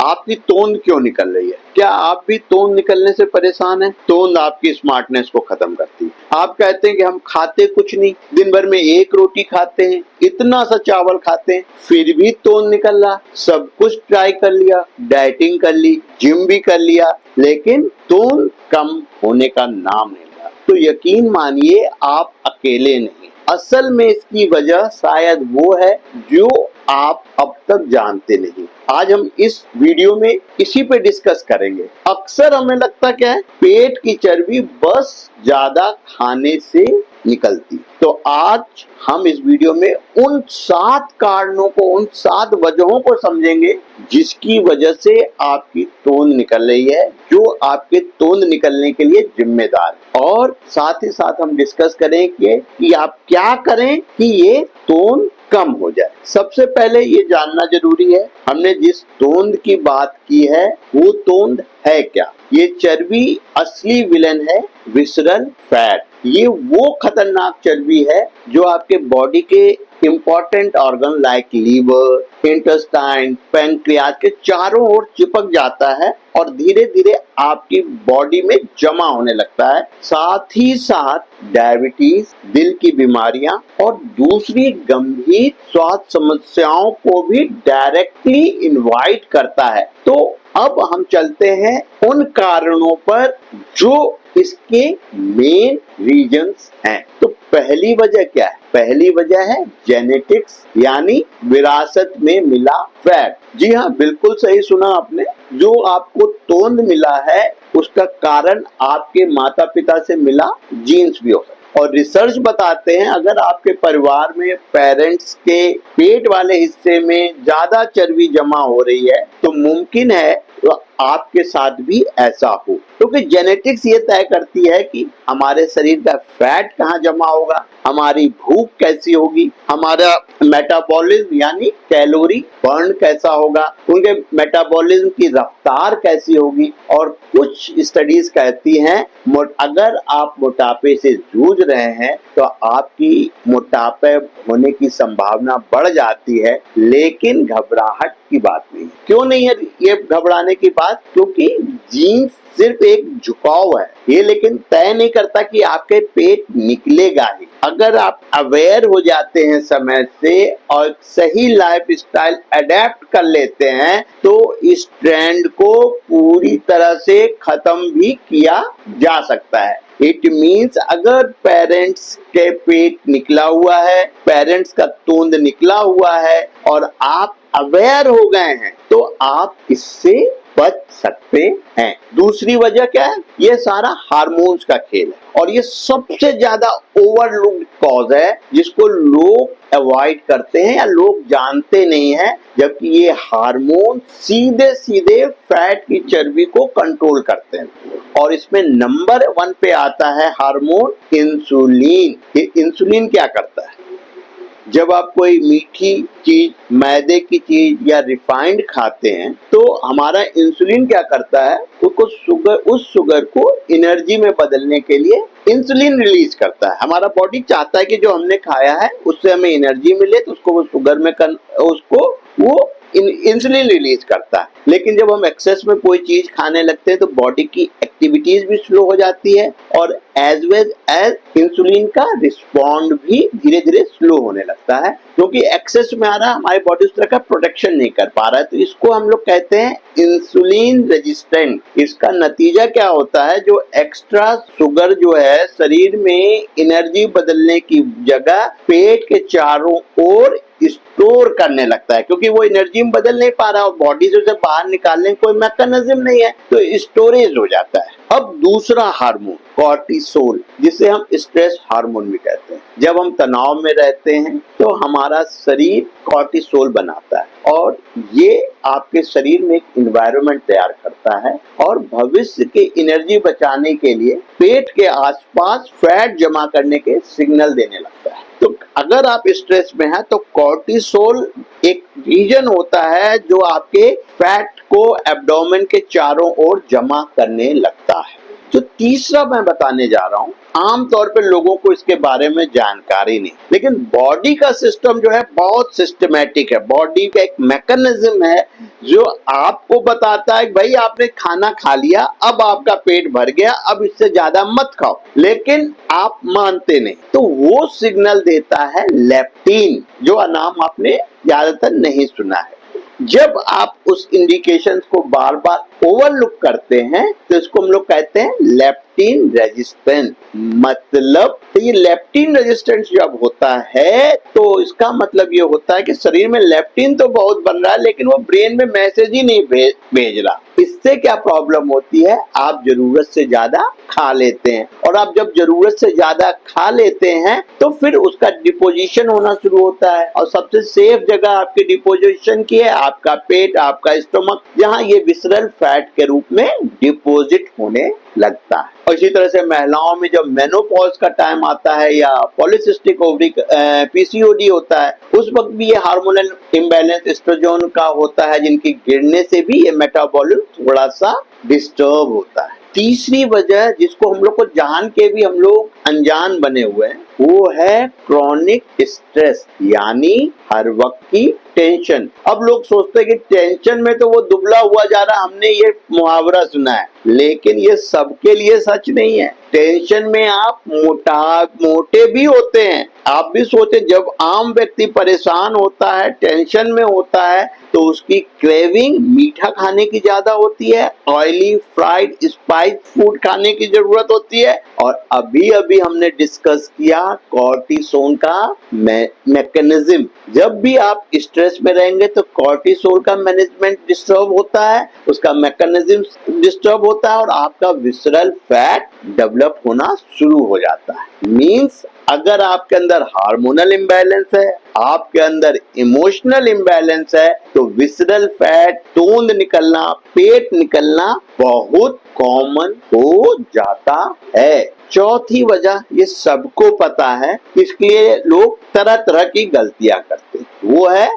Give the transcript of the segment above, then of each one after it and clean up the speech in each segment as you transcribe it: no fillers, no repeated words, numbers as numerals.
आपकी तोंद क्यों निकल रही है? क्या आप भी तोंद निकलने से परेशान हैं? तोंद आपकी स्मार्टनेस को खत्म करती है। आप कहते हैं कि हम खाते कुछ नहीं, दिन भर में एक रोटी खाते हैं, इतना सा चावल खाते हैं, फिर भी तोंद निकल रहा। सब कुछ ट्राई कर लिया, डाइटिंग कर ली, जिम भी कर लिया, लेकिन तोंद कम होने का नाम नहीं लिया। तो यकीन मानिए आप अकेले नहीं। असल में इसकी वजह शायद वो है जो आप अब तक जानते नहीं। आज हम इस वीडियो में इसी पे डिस्कस करेंगे। अक्सर हमें लगता क्या है, पेट की चर्बी बस ज्यादा खाने से निकलती। तो आज हम इस वीडियो में उन 7 कारणों को, उन 7 वजहों को समझेंगे जिसकी वजह से आपकी तोंद निकल रही है, जो आपके तोंद निकलने के लिए जिम्मेदार है। और साथ ही साथ हम डिस्कस करेंगे कि आप क्या करें कि ये तोंद कम हो जाए। सबसे पहले ये जानना जरूरी है, हमने जिस तोंद की बात की है वो तोंद है क्या? ये चर्बी असली विलन है विसरल फैट। ये वो खतरनाक चर्बी है जो आपके बॉडी के important organ like liver, intestine, pancreas के चारों ओर चिपक जाता है और धीरे धीरे आपकी बॉडी में जमा होने लगता है। साथ ही साथ डायबिटीज, दिल की बीमारियां और दूसरी गंभीर स्वास्थ्य समस्याओं को भी डायरेक्टली इनवाइट करता है। तो अब हम चलते हैं उन कारणों पर जो इसके मेन रीजंस हैं। तो पहली वजह क्या है? पहली वजह है जेनेटिक्स, यानी विरासत में मिला फैट। जी हाँ, बिल्कुल सही सुना आपने। जो आपको तोंद मिला है उसका कारण आपके माता पिता से मिला जीन्स भी हो सकता है। और रिसर्च बताते हैं अगर आपके परिवार में पेरेंट्स के पेट वाले हिस्से में ज्यादा चर्बी जमा हो रही है तो मुमकिन है तो आपके साथ भी ऐसा हो, क्योंकि जेनेटिक्स ये तय करती है कि हमारे शरीर का फैट कहाँ जमा होगा, हमारी भूख कैसी होगी, हमारा मेटाबॉलिज्म यानी कैलोरी बर्न कैसा होगा, उनके मेटाबॉलिज्म की रफ्तार कैसी होगी। और कुछ स्टडीज कहती हैं अगर आप मोटापे से जूझ रहे हैं तो आपकी मोटापे होने की संभावना बढ़ जाती है, लेकिन घबराहट की बात नहीं। क्यों नहीं है ये घबराने की बात? क्योंकि जीन्स सिर्फ एक झुकाव है, ये लेकिन तय नहीं करता कि आपके पेट निकलेगा ही। अगर आप अवेयर हो जाते हैं समय से और सही लाइफस्टाइल अडेप्ट कर लेते हैं तो इस ट्रेंड को पूरी तरह से खत्म भी किया जा सकता है। इट मीन्स अगर पेरेंट्स के पेट निकला हुआ है, पेरेंट्स का तोंद निकला हुआ है और आप अवेयर हो गए हैं तो आप इससे बच सकते हैं। दूसरी वजह क्या है? ये सारा हार्मोन्स का खेल है और ये सबसे ज्यादा ओवरलुक्ड कॉज है जिसको लोग अवॉइड करते हैं या लोग जानते नहीं हैं, जबकि ये हार्मोन सीधे सीधे फैट की चर्बी को कंट्रोल करते हैं। और इसमें नंबर 1 पे आता है हार्मोन इंसुलिन। ये इंसुलिन क्या करता है? जब आप कोई मीठी चीज, मैदे की चीज या रिफाइंड खाते हैं तो हमारा इंसुलिन क्या करता है? उस शुगर को एनर्जी में बदलने के लिए इंसुलिन रिलीज करता है। हमारा बॉडी चाहता है कि जो हमने खाया है उससे हमें एनर्जी मिले, तो उसको वो शुगर में वो इंसुलिन रिलीज करता है। लेकिन जब हम एक्सेस में कोई चीज खाने लगते हैं तो बॉडी की एक्टिविटीज भी स्लो हो जाती है और एज वेल एज इंसुलिन का रिस्पॉन्ड भी धीरे धीरे स्लो होने लगता है, क्योंकि एक्सेस में आ रहा है, हमारी बॉडी उस तरह का प्रोटेक्शन नहीं कर पा रहा है। तो इसको हम लोग कहते हैं इंसुलिन रेजिस्टेंट। इसका नतीजा क्या होता है? जो एक्स्ट्रा शुगर जो है शरीर में एनर्जी बदलने की जगह पेट के चारों ओर स्टोर करने लगता है, क्योंकि वो एनर्जी में बदल नहीं पा रहा और बॉडी से उसे बाहर निकालने का कोई मैकेनिज्म नहीं है, तो स्टोरेज हो जाता है। अब दूसरा हार्मोन कॉर्टिसोल, जिसे हम स्ट्रेस हार्मोन भी कहते हैं। जब हम तनाव में रहते हैं तो हमारा शरीर कॉर्टिसोल बनाता है और ये आपके शरीर में एक एनवायरनमेंट तैयार करता है और भविष्य के एनर्जी बचाने के लिए पेट के आसपास फैट जमा करने के सिग्नल देने लगता है। तो अगर आप स्ट्रेस में हैं तो कॉर्टिसोल एक रीजन होता है जो आपके फैट को एब्डोमेन के चारों ओर जमा करने लगता है। जो तीसरा मैं बताने जा रहा हूँ, आमतौर पे लोगों को इसके बारे में जानकारी नहीं, लेकिन बॉडी का सिस्टम जो है बहुत सिस्टमैटिक है। बॉडी का एक मैकेनिज्म है जो आपको बताता है कि भाई आपने खाना खा लिया, अब आपका पेट भर गया, अब इससे ज्यादा मत खाओ, लेकिन आप मानते नहीं। तो वो सिग्नल देता है लेप्टिन, जो नाम आपने ज्यादातर नहीं सुना है। जब आप उस इंडिकेशंस को बार बार ओवरलुक करते हैं तो इसको हम लोग कहते हैं लेप्टिन रेजिस्टेंस। मतलब तो ये लेप्टिन रेजिस्टेंस जब होता है तो इसका मतलब ये होता है कि शरीर में लेप्टिन तो बहुत बन रहा है, लेकिन वो ब्रेन में मैसेज ही नहीं भेज रहा। इससे क्या प्रॉब्लम होती है, आप जरूरत से ज्यादा खा लेते हैं, और आप जब जरूरत से ज्यादा खा लेते हैं तो फिर उसका डिपोजिशन होना शुरू होता है, और सबसे सेफ जगह आपके डिपोजिशन की है आपका पेट, आपका स्टमक, जहां ये विसरल फैट के रूप में डिपोजिट होने लगता है। और इसी तरह से महिलाओं में जब मेनोपॉज का टाइम आता है या पॉलीसिस्टिक ओवरी पीसीओडी होता है, उस वक्त भी ये हार्मोनल इम्बैलेंस एस्ट्रोजन का होता है, जिनकी गिरने से भी ये मेटाबॉलिज्म थोड़ा सा डिस्टर्ब होता है। तीसरी वजह जिसको हम लोग को जान के भी हम लोग अनजान बने हुए हैं, वो है क्रॉनिक स्ट्रेस, यानी हर वक्त की टेंशन। अब लोग सोचते हैं कि टेंशन में तो वो दुबला हुआ जा रहा, हमने ये मुहावरा सुना है, लेकिन ये सबके लिए सच नहीं है। टेंशन में आप मोटे भी होते हैं। आप भी सोचे, जब आम व्यक्ति परेशान होता है, टेंशन में होता है, तो उसकी क्रेविंग मीठा खाने की ज्यादा होती है, ऑयली फ्राइड स्पाइस फूड खाने की जरूरत होती है, और अभी अभी हमने डिस्कस किया कॉर्टिसोल का मैकेनिज्म। जब भी आप स्ट्रेस में रहेंगे तो कॉर्टिसोल का मैनेजमेंट डिस्टर्ब होता है, उसका मैकेनिज्म डिस्टर्ब होता है, और आपका विसरल फैट डेवलप होना शुरू हो जाता है। मींस अगर आपके अंदर हार्मोनल इम्बैलेंस है, आपके अंदर इमोशनल इम्बैलेंस है, तो विसरल फैट, तोंद निकलना, पेट निकलना बहुत कॉमन हो जाता है। चौथी वजह ये सबको पता है, इसलिए लोग तरह तरह की गलतियां करते हैं, वो है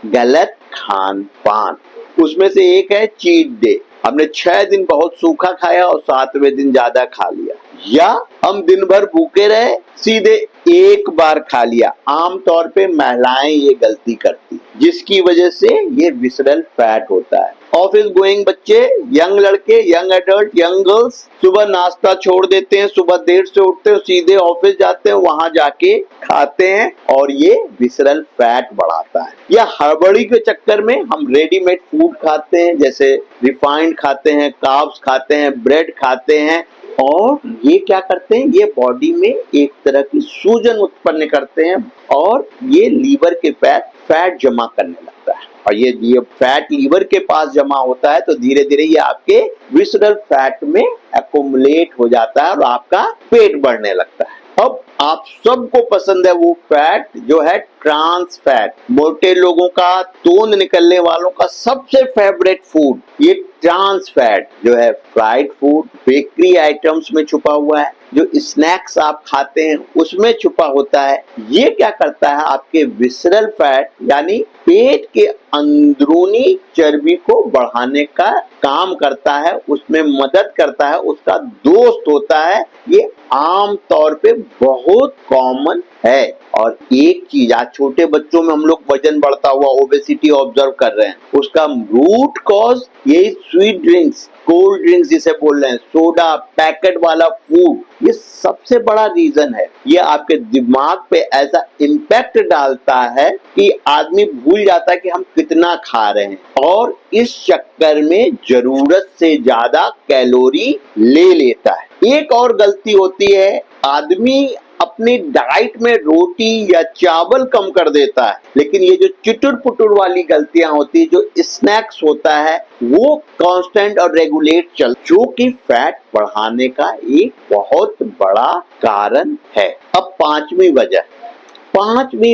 गलत खान पान। उसमें से एक है चीट डे। हमने 6 दिन बहुत सूखा खाया और 7वें दिन ज्यादा खा लिया, या हम दिन भर भूखे रहे, सीधे एक बार खा लिया। आमतौर पे महिलाएं ये गलती करती, जिसकी वजह से ये विसरल फैट होता है। ऑफिस गोइंग बच्चे, यंग लड़के, यंग एडल्ट, यंग गर्ल्स सुबह नाश्ता छोड़ देते हैं, सुबह देर से उठते हैं, सीधे ऑफिस जाते हैं, वहां जाके खाते हैं, और ये विसरल फैट बढ़ाता है। या हड़बड़ी के चक्कर में हम रेडीमेड फूड खाते हैं, जैसे रिफाइंड खाते हैं, कार्ब्स खाते हैं, ब्रेड खाते हैं, और ये क्या करते हैं, ये बॉडी में एक तरह की सूजन उत्पन्न करते हैं, और ये लीवर के फैट जमा करने लगता है। और ये फैट लीवर के पास जमा होता है, तो धीरे धीरे ये आपके विसरल फैट में एक्युमुलेट हो जाता है और आपका पेट बढ़ने लगता है। अब आप सबको पसंद है वो फैट जो है ट्रांस फैट। मोटे लोगों का, तोंद निकलने वालों का सबसे फेवरेट फूड ये ट्रांस फैट जो है फ्राइड फूड, बेकरी आइटम्स में छुपा हुआ है, जो स्नैक्स आप खाते हैं उसमें छुपा होता है। ये क्या करता है, आपके विसरल फैट यानी पेट के अंदरूनी चर्बी को बढ़ाने का काम करता है, उसमें मदद करता है, उसका दोस्त होता है। ये आम तौर पे बहुत कॉमन है। और एक चीज, आज छोटे बच्चों में हम लोग वजन बढ़ता हुआ ओबेसिटी ऑब्जर्व कर रहे हैं, उसका रूट कॉज यही स्वीट ड्रिंक्स, कोल्ड ड्रिंक्स जिसे बोल रहे हैं, सोडा, पैकेट वाला फूड, ये सबसे बड़ा रीजन है। ये आपके दिमाग पे ऐसा इम्पैक्ट डालता है कि आदमी भूल जाता है कि हम कितना खा रहे हैं, और इस चक्कर में जरूरत से ज्यादा कैलोरी ले लेता है। एक और गलती होती है, आदमी अपनी डाइट में रोटी या चावल कम कर देता है, लेकिन ये जो चिटुर पुटुर वाली गलतियां होती है, जो स्नैक्स होता है, वो कांस्टेंट और रेगुलेट जो कि फैट बढ़ाने का एक बहुत बड़ा कारण है। अब पांचवी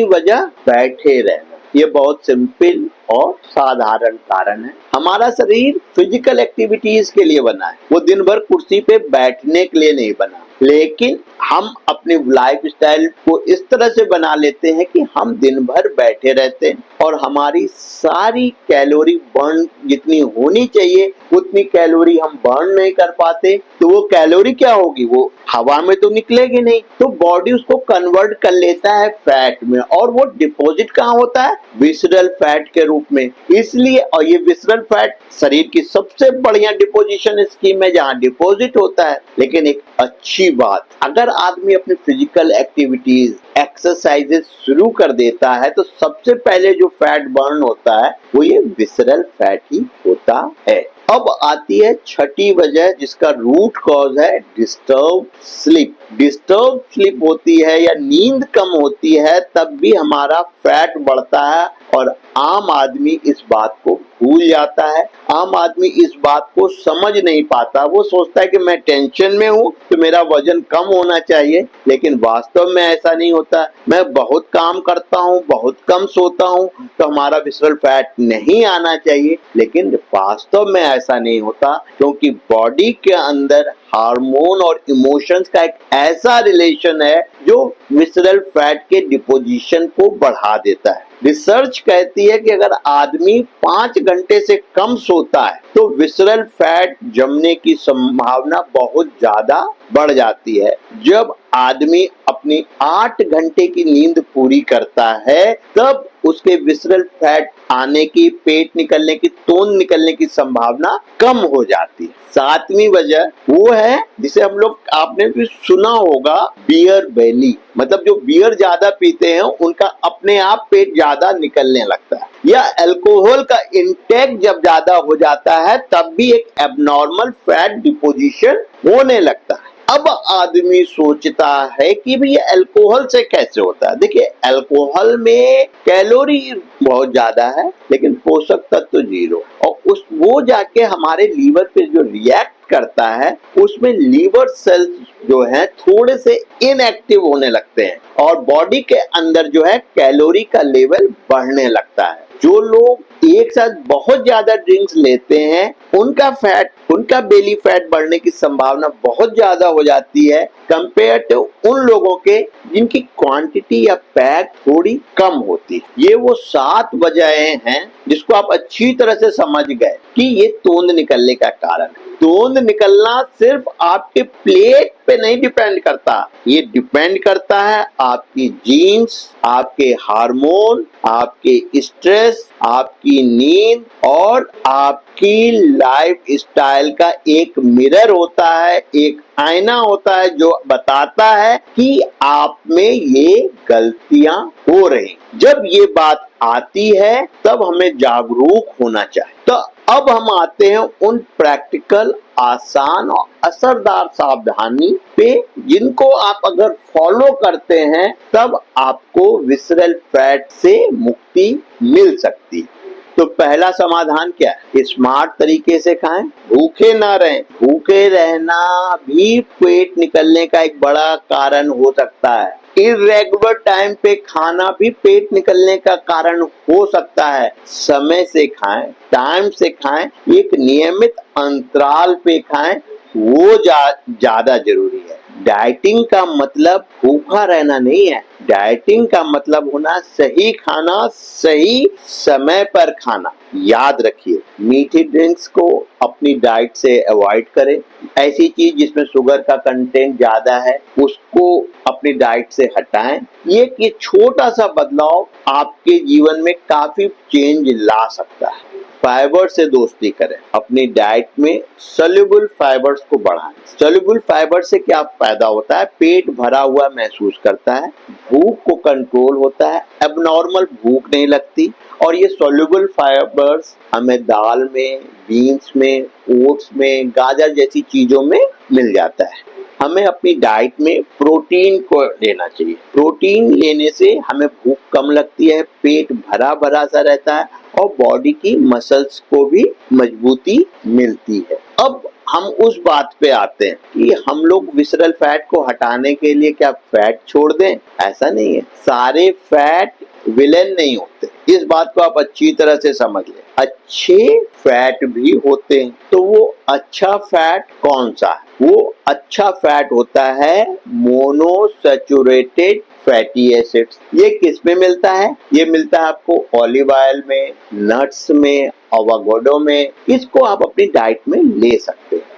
वजह बैठे रहना। ये बहुत सिंपल और साधारण कारण है। हमारा शरीर फिजिकल एक्टिविटीज के लिए बना है, वो दिन भर कुर्सी पे बैठने के लिए नहीं बना। लेकिन हम अपने लाइफस्टाइल को इस तरह से बना लेते हैं कि हम दिन भर बैठे रहते हैं और हमारी सारी कैलोरी बर्न जितनी होनी चाहिए उतनी कैलोरी हम बर्न नहीं कर पाते, तो वो कैलोरी क्या होगी, वो हवा में तो निकलेगी नहीं, तो बॉडी उसको कन्वर्ट कर लेता है फैट में, और वो डिपॉजिट कहाँ होता है, विसरल फैट के रूप में। इसलिए और ये विसरल फैट शरीर की सबसे बढ़िया डिपोजिशन स्कीम है जहाँ डिपॉजिट होता है। लेकिन एक अच्छी बात, अगर आदमी अपनी फिजिकल एक्टिविटीज एक्सरसाइजेस शुरू कर देता है तो सबसे पहले जो फैट बर्न होता है वो ये विसरल फैट ही होता है। अब आती है छठी वजह जिसका रूट कॉज है डिस्टर्ब स्लीप। डिस्टर्ब स्लीप होती है या नींद कम होती है तब भी हमारा फैट बढ़ता है और आम आदमी इस बात को भूल जाता है। आम आदमी इस बात को समझ नहीं पाता, वो सोचता है कि मैं टेंशन में हूँ तो मेरा वजन कम होना चाहिए, लेकिन वास्तव में ऐसा नहीं होता। मैं बहुत काम करता हूँ, बहुत कम सोता हूँ तो हमारा विसरल फैट नहीं आना चाहिए, लेकिन वास्तव में ऐसा नहीं होता, क्योंकि बॉडी के अंदर हार्मोन और इमोशंस का एक ऐसा रिलेशन है जो विसरल फैट के डिपोजिशन को बढ़ा देता है। रिसर्च कहती है कि अगर आदमी 5 घंटे से कम सोता है तो विसरल फैट जमने की संभावना बहुत ज्यादा बढ़ जाती है। जब आदमी अपनी 8 घंटे की नींद पूरी करता है तब उसके विसरल फैट आने की, पेट निकलने की, तोंद निकलने की संभावना कम हो जाती है। 7वीं वजह वो है जिसे हम लोग, आपने भी सुना होगा, बियर बेली, मतलब जो बियर ज्यादा पीते हैं उनका अपने आप पेट ज्यादा निकलने लगता है, या अल्कोहल का इंटेक जब ज्यादा हो जाता है तब भी एक एबनॉर्मल फैट डिपोजिशन होने लगता है। अब आदमी सोचता है कि भाई अल्कोहल से कैसे होता है। देखिए, अल्कोहल में कैलोरी बहुत ज्यादा है लेकिन पोषक तत्व जीरो, और वो जाके हमारे लीवर पे जो रिएक्ट करता है उसमें लीवर सेल्स जो है थोड़े से इनएक्टिव होने लगते हैं और बॉडी के अंदर जो है कैलोरी का लेवल बढ़ने लगता है। जो लोग एक साथ बहुत ज्यादा ड्रिंक्स लेते हैं उनका बेली फैट बढ़ने की संभावना बहुत ज्यादा हो जाती है कंपेयर टू उन लोगों के जिनकी क्वांटिटी या पैक थोड़ी कम होती है। ये वो 7 वजहें हैं जिसको आप अच्छी तरह से समझ गए कि ये तोंद निकलने का कारण है। तोंद निकलना सिर्फ आपके प्लेट पे नहीं डिपेंड करता, ये डिपेंड करता है आपकी जीन्स, आपके हार्मोन, आपके स्ट्रेस, आपकी नींद और आपकी लाइफ स्टाइल का एक मिरर होता है, एक आईना होता है जो बताता है कि आप में ये गलतियां हो रही। जब ये बात आती है तब हमें जागरूक होना चाहिए। तो अब हम आते हैं उन प्रैक्टिकल, आसान और असरदार सावधानी पे जिनको आप अगर फॉलो करते हैं तब आपको विसरल फैट से मुक्ति मिल सकती है। तो पहला समाधान क्या है, स्मार्ट तरीके से खाएं, भूखे ना रहें। भूखे रहना भी पेट निकलने का एक बड़ा कारण हो सकता है। इर्रेगुलर टाइम पे खाना भी पेट निकलने का कारण हो सकता है। समय से खाएं, टाइम से खाएं, एक नियमित अंतराल पे खाएं, वो ज्यादा जरूरी है। डाइटिंग का मतलब भूखा रहना नहीं है, डाइटिंग का मतलब होना सही खाना, सही समय पर खाना। याद रखिए, मीठी ड्रिंक्स को अपनी डाइट से अवॉइड करें। ऐसी चीज जिसमें शुगर का कंटेंट ज्यादा है उसको अपनी डाइट से हटाएं। ये छोटा सा बदलाव आपके जीवन में काफी चेंज ला सकता है। फाइबर से दोस्ती करें, अपनी डाइट में सॉल्युबल फाइबर्स को बढ़ाएं। सॉल्युबल फाइबर से क्या फायदा होता है, पेट भरा हुआ महसूस करता है, भूख को कंट्रोल होता है, एबनॉर्मल भूख नहीं लगती, और ये सॉल्युबल फाइबर्स हमें दाल में, बीन्स में, ओट्स में, गाजर जैसी चीजों में मिल जाता है। हमें अपनी डाइट में प्रोटीन को लेना चाहिए। प्रोटीन लेने से हमें भूख कम लगती है, पेट भरा भरा सा रहता है और बॉडी की मसल्स को भी मजबूती मिलती है। अब हम उस बात पे आते हैं कि हम लोग विसरल फैट को हटाने के लिए क्या फैट छोड़ दें? ऐसा नहीं है। सारे फैट विलेन नहीं होते। इस बात को आप अच्छी तरह से समझ लें। अच्छे फैट भी होते हैं। तो वो अच्छा फैट कौन सा है? वो अच्छा फैट होता है मोनोसैचुरेटेड फैटी एसिड्स। ये किस में मिलता है? ये मिलता है आपको ऑलिव ऑयल में, नट्स में, एवोकाडो में। इसको आप अपनी डाइट में ले सकते हैं।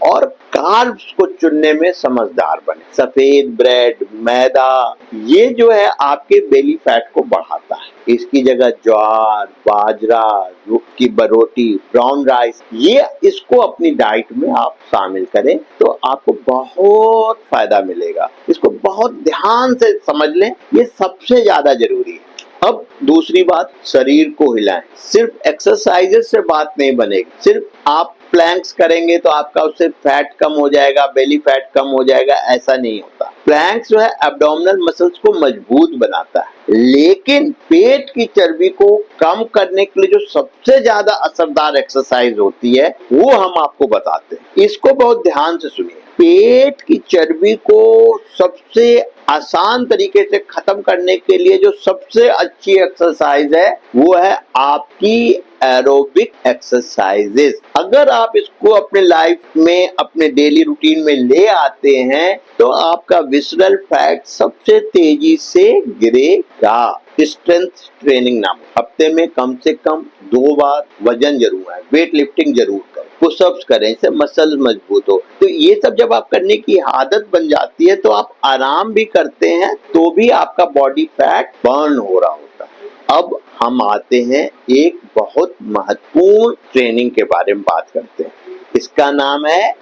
और कार्ब्स को चुनने में समझदार बने। सफेद ब्रेड, मैदा, ये जो है आपके बेली फैट को बढ़ाता है। इसकी जगह ज्वार, बाजरा, की रोटी, ब्राउन राइस, ये इसको अपनी डाइट में आप शामिल करें तो आपको बहुत फायदा मिलेगा। इसको बहुत ध्यान से समझ लें, ये सबसे ज्यादा जरूरी है। अब दूसरी बात, शरीर को हिलाएं। सिर्फ एक्सरसाइजेस से बात नहीं बनेगी। सिर्फ आप प्लैंक्स करेंगे तो आपका उससे फैट कम हो जाएगा, बेली फैट कम हो जाएगा, ऐसा नहीं होता। प्लैंक्स जो है एब्डोमिनल मसल्स को मजबूत बनाता है, लेकिन पेट की चर्बी को कम करने के लिए जो सबसे ज्यादा असरदार एक्सरसाइज होती है वो हम आपको बताते हैं। इसको बहुत ध्यान से सुनिए। पेट की चर्बी को सबसे आसान तरीके से खत्म करने के लिए जो सबसे अच्छी एक्सरसाइज है वो है आपकी एरोबिक एक्सरसाइजेस। अगर आप इसको अपने लाइफ में, अपने डेली रूटीन में ले आते हैं तो आपका विसरल फैट सबसे तेजी से गिरेगा। स्ट्रेंथ ट्रेनिंग नाम, हफ्ते में कम से कम 2 बार वजन जरूर है, वेट लिफ्टिंग जरूर करें, पुशअप्स करें, इससे मसल मजबूत हो। तो ये सब जब आप करने की आदत बन जाती है तो आप आराम भी करते हैं तो भी आपका बॉडी फैट बर्न हो रहा होता है। अब हम आते हैं एक बहुत महत्वपूर्ण ट्रेनिंग के बारे में बात करते हैं। इसका नाम है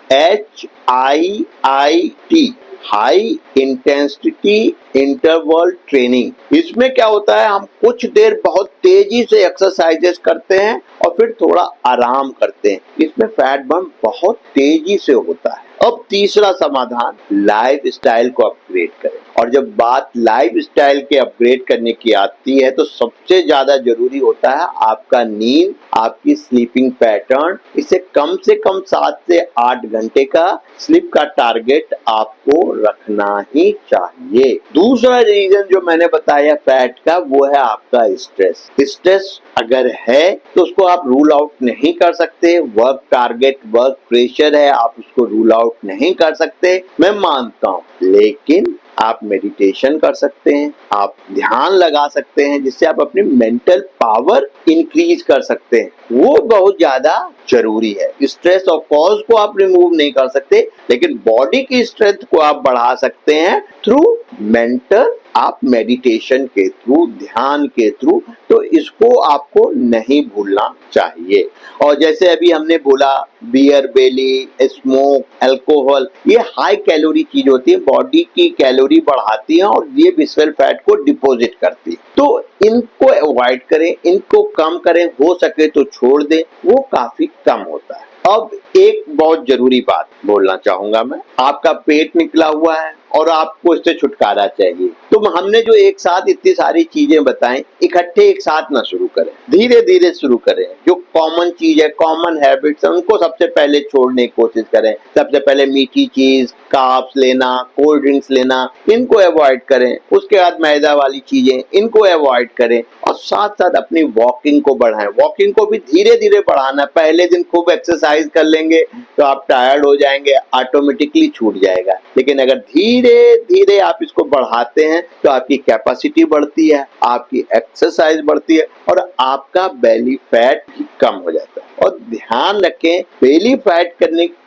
HIIT, high intensity interval training. इसमें क्या होता है, हम कुछ देर बहुत तेजी से एक्सरसाइजेस करते हैं और फिर थोड़ा आराम करते हैं। इसमें फैट बर्न बहुत तेजी से होता है। अब तीसरा समाधान, लाइफ स्टाइल को अपग्रेड करें। और जब बात लाइफ स्टाइल के अपग्रेड करने की आती है तो सबसे ज्यादा जरूरी होता है आपका नींद, आपकी स्लीपिंग पैटर्न। इसे कम से कम 7 से 8 घंटे का स्लीप का टारगेट आपको रखना ही चाहिए। दूसरा रीजन जो मैंने बताया फैट का, वो है आपका स्ट्रेस। स्ट्रेस अगर है तो उसको आप रूल आउट नहीं कर सकते। वर्क टारगेट, वर्क प्रेशर है, आप उसको रूल आउट नहीं कर सकते, मैं मानता हूं। लेकिन आप मेडिटेशन कर सकते हैं, आप ध्यान लगा सकते हैं, जिससे आप अपनी मेंटल पावर इंक्रीज कर सकते हैं। वो बहुत ज्यादा जरूरी है। स्ट्रेस और कॉज को आप रिमूव नहीं कर सकते, लेकिन बॉडी की स्ट्रेंथ को आप बढ़ा सकते हैं थ्रू मेंटल, आप मेडिटेशन के थ्रू, ध्यान के थ्रू। तो इसको आपको नहीं भूलना चाहिए। और जैसे अभी हमने बोला, बियर बेली, स्मोक, अल्कोहल, ये हाई कैलोरी चीज होती है, बॉडी की कैलोरी बढ़ाती है और ये विसरल फैट को डिपॉजिट करती है। तो इनको अवॉइड करें, इनको कम करें, हो सके तो छोड़ दें, वो काफी कम होता है। अब एक बहुत जरूरी बात बोलना चाहूंगा मैं, आपका पेट निकला हुआ है और आपको इससे छुटकारा चाहिए, तो हमने जो एक साथ इतनी सारी चीजें बताएं, इकट्ठे एक साथ ना शुरू करें, धीरे धीरे शुरू करें। जो कॉमन चीज है, कॉमन हैबिट्स है, उनको सबसे पहले छोड़ने की कोशिश करें। सबसे पहले मीठी चीज, कार्ब्स लेना, कोल्ड ड्रिंक्स लेना, इनको अवॉइड करें। उसके बाद मैदा वाली चीजें, इनको अवॉइड करें। और साथ साथ अपनी वॉकिंग को बढ़ाएं। वॉकिंग को भी धीरे धीरे बढ़ाना। पहले दिन खूब एक्सरसाइज कर लेंगे तो आप टायर्ड हो जाएंगे, ऑटोमेटिकली छूट जाएगा। लेकिन अगर धीरे धीरे आप इसको बढ़ाते हैं तो आपकी कैपेसिटी बढ़ती है, आपकी एक्सरसाइज बढ़ती है और आपका बेली फैट भी कम हो जाता है। और ध्यान रखें, बेली फैट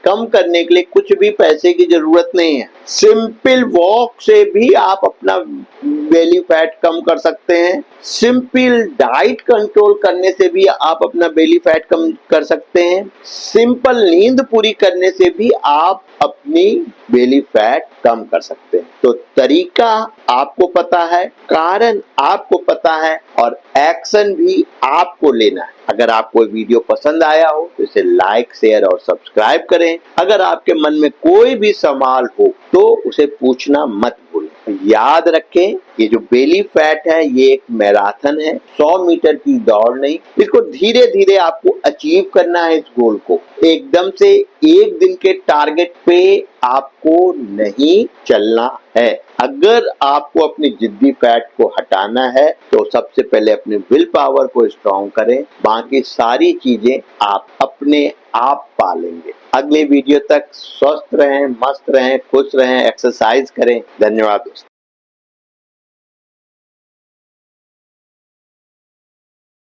कम करने के लिए कुछ भी पैसे की जरूरत नहीं है। सिंपल वॉक से भी आप अपना बेली फैट कम कर सकते हैं। सिंपल डाइट कंट्रोल करने से भी आप अपना बेली फैट कम कर सकते हैं। सिंपल नींद पूरी करने से भी आप अपनी बेली फैट कम कर सकते हैं। तो तरीका आपको पता है, कारण आपको पता है और एक्शन भी आपको लेना है। अगर आपको वीडियो पसंद आया हो तो इसे लाइक, शेयर और सब्सक्राइब करें। अगर आपके मन में कोई भी सवाल हो तो उसे पूछना मत भूलें। याद रखें, ये जो बेली फैट है ये एक मैराथन है, 100 मीटर की दौड़ नहीं। इसको धीरे धीरे आपको अचीव करना है। इस गोल को एकदम से एक दिन के टारगेट पे आपको नहीं चलना है। अगर आपको अपनी जिद्दी फैट को हटाना है तो सबसे पहले अपने विल पावर को स्ट्रॉन्ग करें, बाकी सारी चीजें आप अपने आप पालेंगे। अगले वीडियो तक स्वस्थ रहें, मस्त रहें, खुश रहें, एक्सरसाइज करें। धन्यवाद दोस्तों।